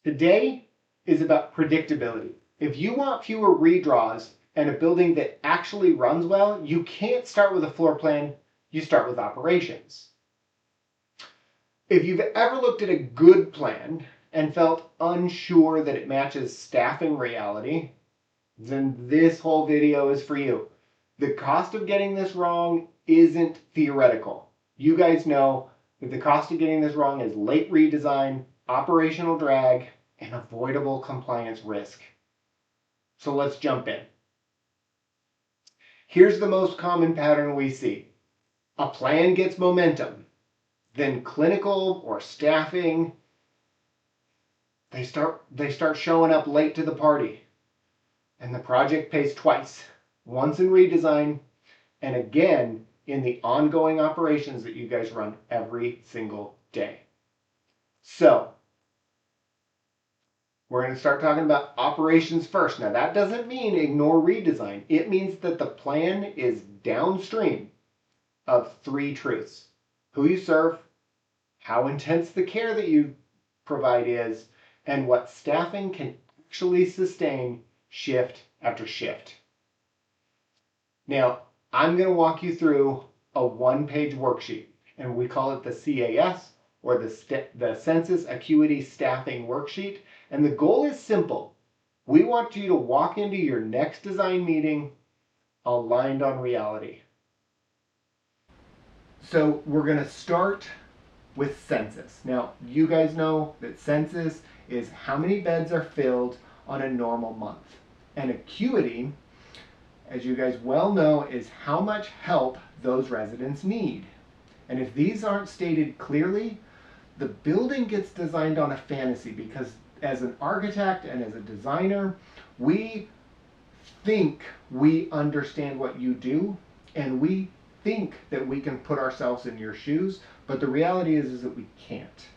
Today is about predictability. If you want fewer redraws and a building that actually runs well, you can't start with a floor plan, you start with operations. If you've ever looked at a good plan and felt unsure that it matches staffing reality, then this whole video is for you. The cost of getting this wrong isn't theoretical. You guys know that the cost of getting this wrong is late redesign, operational drag, and avoidable compliance risk. So let's jump in. Here's the most common pattern we see. A plan gets momentum, then clinical or staffing, they start showing up late to the party. And the project pays twice, once in redesign and again in the ongoing operations that you guys run every single day. So we're going to start talking about operations first. Now that doesn't mean ignore redesign. It means that the plan is downstream of three truths: who you serve, how intense the care that you provide is, and what staffing can actually sustain shift after shift. Now, I'm going to walk you through a one-page worksheet, and we call it the CAS, or the Census Acuity Staffing Worksheet. And the goal is simple. We want you to walk into your next design meeting aligned on reality. So we're going to start with census. Now, you guys know that census is how many beds are filled on a normal month. And acuity, as you guys well know, is how much help those residents need. And if these aren't stated clearly, the building gets designed on a fantasy, because as an architect and as a designer, we think we understand what you do, and we think that we can put ourselves in your shoes, but the reality is that we can't.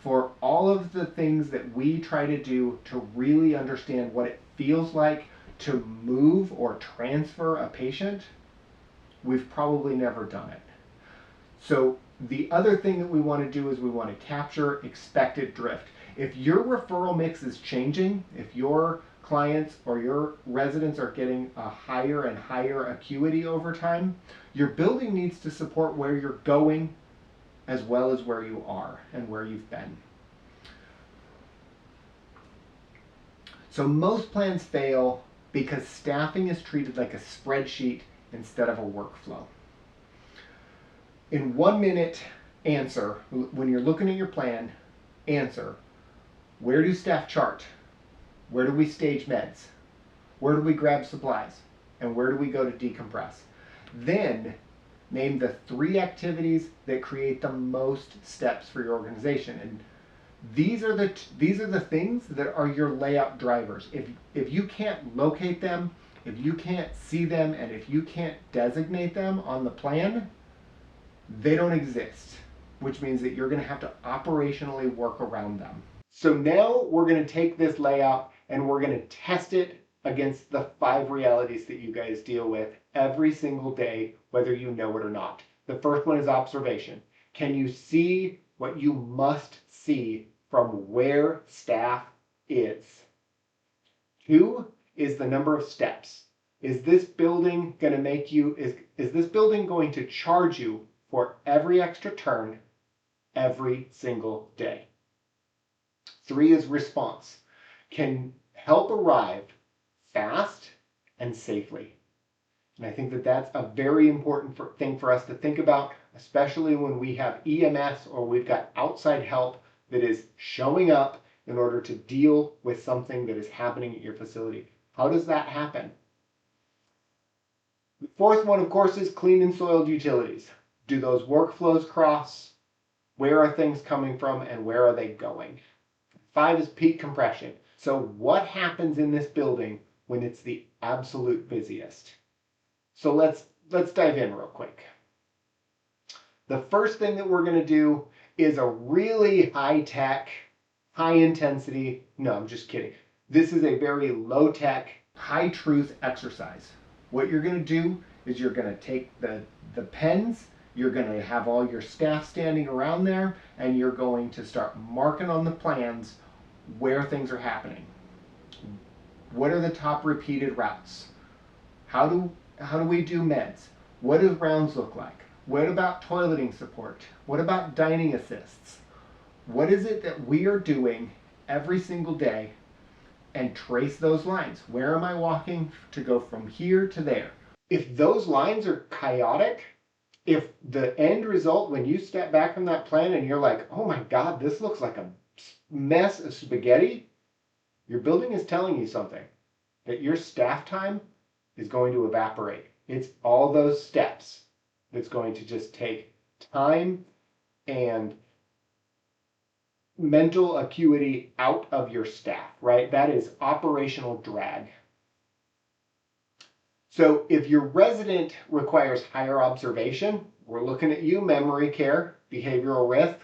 For all of the things that we try to do to really understand what it feels like to move or transfer a patient, we've probably never done it. So the other thing that we want to do is we want to capture expected drift. If your referral mix is changing, if your clients or your residents are getting a higher and higher acuity over time, your building needs to support where you're going as well as where you are and where you've been. So most plans fail because staffing is treated like a spreadsheet instead of a workflow. In 1 minute, answer, when you're looking at your plan, answer: where do staff chart? Where do we stage meds? Where do we grab supplies? And where do we go to decompress? Then name the 3 activities that create the most steps for your organization. And these are the things that are your layout drivers. If you can't locate them, if you can't see them, and if you can't designate them on the plan, they don't exist, which means that you're going to have to operationally work around them. So now we're going to take this layout and we're going to test it against the 5 realities that you guys deal with every single day, whether you know it or not. The first one is observation. Can you see what you must see from where staff is? 2 is the number of steps. Is this building going to make you, is this building going to charge you for every extra turn every single day? 3 is response. Can help arrive fast and safely? And I think that that's a very important thing for us to think about, especially when we have EMS or we've got outside help that is showing up in order to deal with something that is happening at your facility. How does that happen? The 4th one, of course, is clean and soiled utilities. Do those workflows cross? Where are things coming from and where are they going? 5 is peak compression. So what happens in this building when it's the absolute busiest? So let's dive in real quick. The first thing that we're going to do is a really high-tech, high-intensity, no, I'm just kidding. This is a very low-tech, high-truth exercise. What you're going to do is you're going to take the pens, you're going to have all your staff standing around there, and you're going to start marking on the plans where things are happening. What are the top repeated routes? How do we do meds? What do rounds look like? What about toileting support? What about dining assists? What is it that we are doing every single day, and trace those lines? Where am I walking to go from here to there? If those lines are chaotic, if the end result, when you step back from that plan and you're like, oh my God, this looks like a mess of spaghetti, your building is telling you something, that your staff time is going to evaporate. It's all those steps that's going to just take time and mental acuity out of your staff, right? That is operational drag. So if your resident requires higher observation, we're looking at you, memory care, behavioral risk,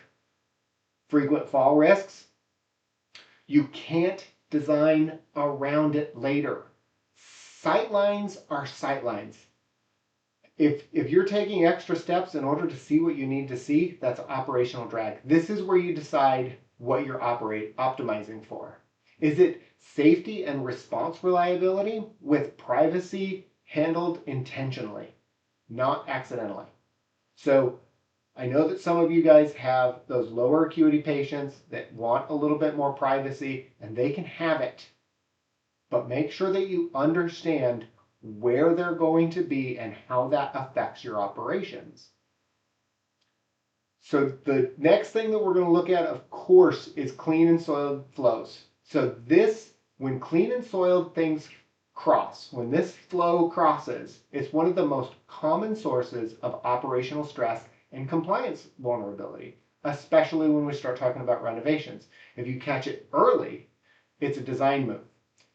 frequent fall risks. You can't design around it later. Sightlines are sightlines. If you're taking extra steps in order to see what you need to see, that's operational drag. This is where you decide what you're optimizing for. Is it safety and response reliability with privacy handled intentionally, not accidentally? So I know that some of you guys have those lower acuity patients that want a little bit more privacy, and they can have it. But make sure that you understand where they're going to be and how that affects your operations. So the next thing that we're going to look at, of course, is clean and soiled flows. So this, when clean and soiled things cross, when this flow crosses, it's one of the most common sources of operational stress and compliance vulnerability, especially when we start talking about renovations. If you catch it early, it's a design move.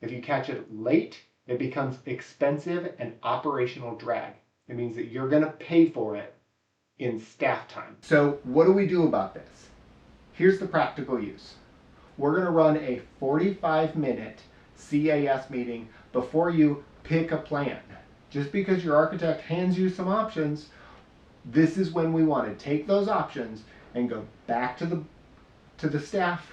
If you catch it late, it becomes expensive and operational drag. It means that you're going to pay for it in staff time. So what do we do about this? Here's the practical use. We're going to run a 45-minute CAS meeting before you pick a plan. Just because your architect hands you some options, this is when we want to take those options and go back to the staff,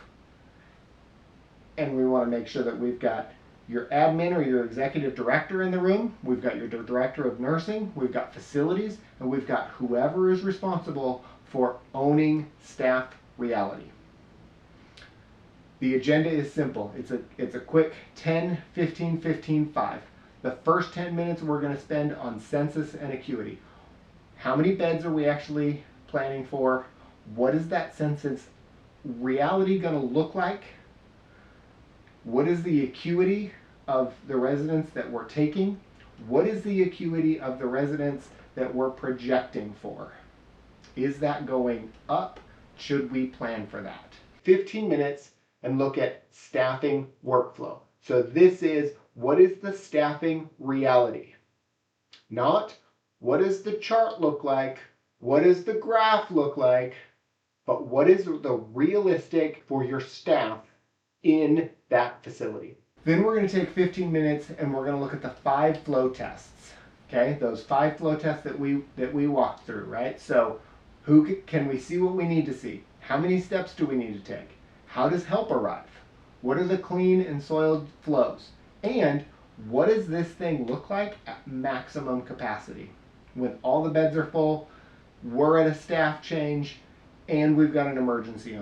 and we want to make sure that we've got your admin or your executive director in the room, we've got your director of nursing, we've got facilities, and we've got whoever is responsible for owning staff reality. The agenda is simple. It's a quick 10, 15, 15, 5. The first 10 minutes we're going to spend on census and acuity. How many beds are we actually planning for? What is that census reality going to look like? What is the acuity of the residents that we're taking? What is the acuity of the residents that we're projecting for? Is that going up? Should we plan for that? 15 minutes and look at staffing workflow. So this is, what is the staffing reality? Not what does the chart look like? What does the graph look like? But what is the realistic for your staff in that facility? Then we're going to take 15 minutes and we're going to look at the 5 flow tests. Okay, those 5 flow tests that we walked through, right? So can we see what we need to see? How many steps do we need to take? How does help arrive? What are the clean and soiled flows? And what does this thing look like at maximum capacity? When all the beds are full, we're at a staff change, and we've got an emergency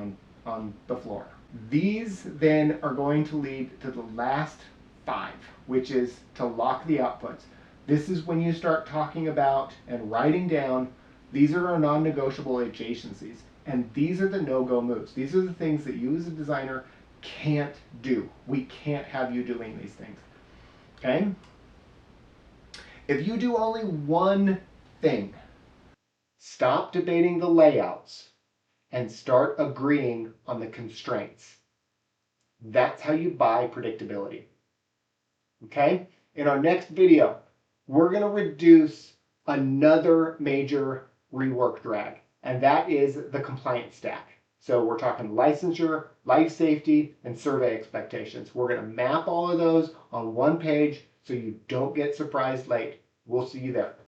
on the floor. These then are going to lead to the last 5, which is to lock the outputs. This is when you start talking about and writing down, these are our non-negotiable adjacencies. And these are the no-go moves. These are the things that you as a designer can't do. We can't have you doing these things. Okay? If you do only one thing, stop debating the layouts and start agreeing on the constraints. That's how you buy predictability. Okay? In our next video, we're going to reduce another major rework drag, and that is the compliance stack. So we're talking licensure, life safety, and survey expectations. We're going to map all of those on one page so you don't get surprised late. We'll see you there.